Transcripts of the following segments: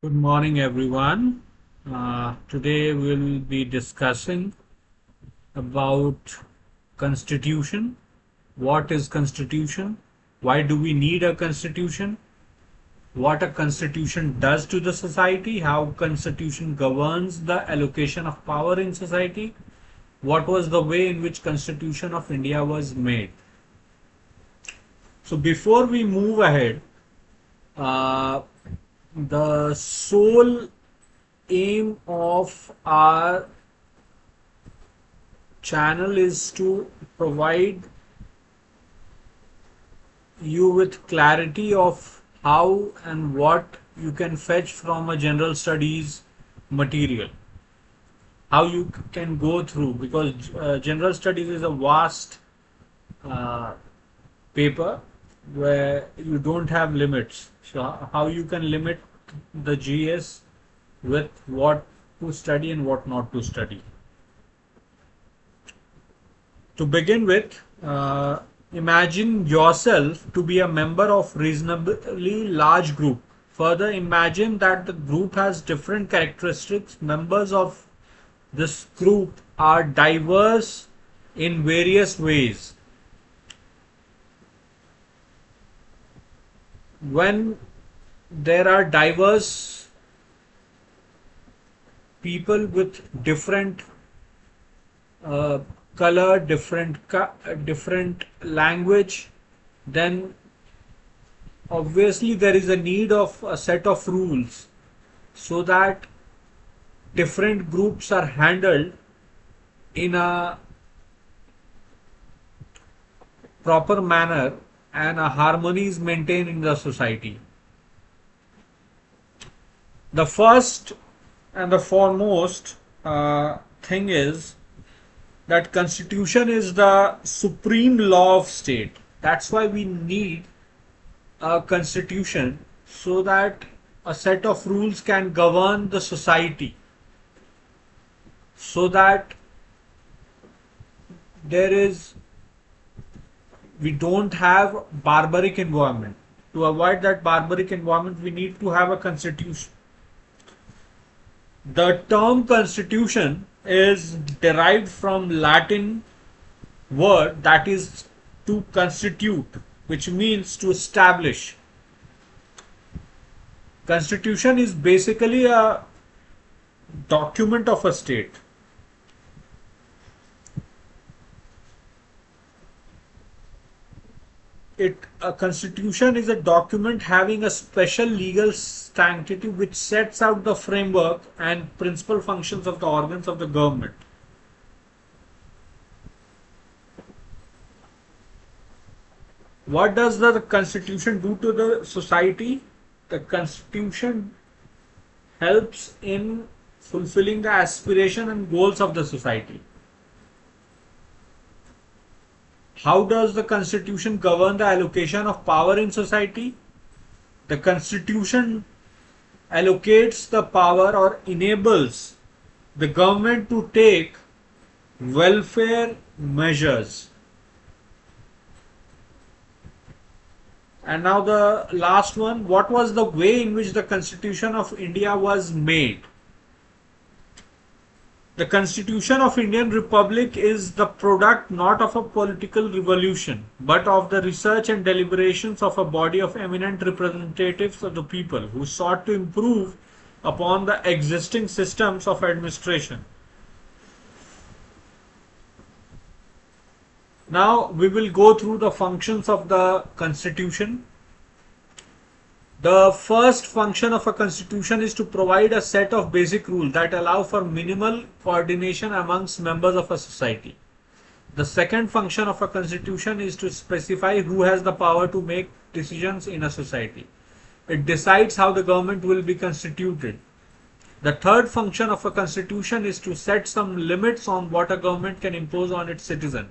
Good morning, everyone. Today we'll be discussing about constitution. What is constitution? Why do we need a constitution? What a constitution does to the society? How constitution governs the allocation of power in society? What was the way in which Constitution of India was made? So before we move ahead, uh, the sole aim of our channel is to provide you with clarity of how and what you can fetch from a general studies material, how you can go through, because general studies is a vast uh, paper where you don't have limits. So how you can limit the GS with what to study and what not to study. To begin with, imagine yourself to be a member of reasonably large group. Further, imagine that the group has different characteristics. Members of this group are diverse in various ways. When there are diverse people with different uh, color, different language, then obviously there is a need of a set of rules so that different groups are handled in a proper manner and a harmony is maintained in the society. The first and the foremost thing is that constitution is the supreme law of state. That's why we need a constitution, so that a set of rules can govern the society, so that there is we don't have barbaric environment. To avoid that barbaric environment, we need to have a constitution. The term constitution is derived from Latin word that is to constitute, which means to establish. Constitution is basically a document of a state. A constitution is a document having a special legal sanctity which sets out the framework and principal functions of the organs of the government. What does the constitution do to the society? The constitution helps in fulfilling the aspiration and goals of the society. How does the constitution govern the allocation of power in society? The constitution allocates the power or enables the government to take welfare measures. And now the last one, what was the way in which the Constitution of India was made? The Constitution of Indian Republic is the product not of a political revolution, but of the research and deliberations of a body of eminent representatives of the people who sought to improve upon the existing systems of administration. Now we will go through the functions of the Constitution. The first function of a constitution is to provide a set of basic rules that allow for minimal coordination amongst members of a society. The second function of a constitution is to specify who has the power to make decisions in a society. It decides how the government will be constituted. The third function of a constitution is to set some limits on what a government can impose on its citizen.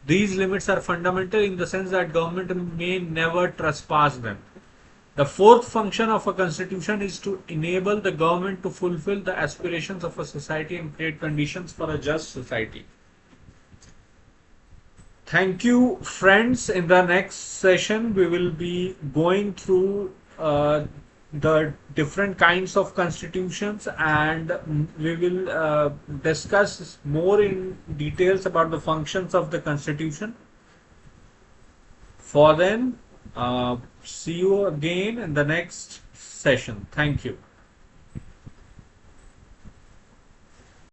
These limits are fundamental in the sense that government may never trespass them. The fourth function of a constitution is to enable the government to fulfill the aspirations of a society and create conditions for a just society. Thank you, friends. In the next session, we will be going through the different kinds of constitutions, and we will discuss more in details about the functions of the constitution. For then, see you again in the next session. Thank you.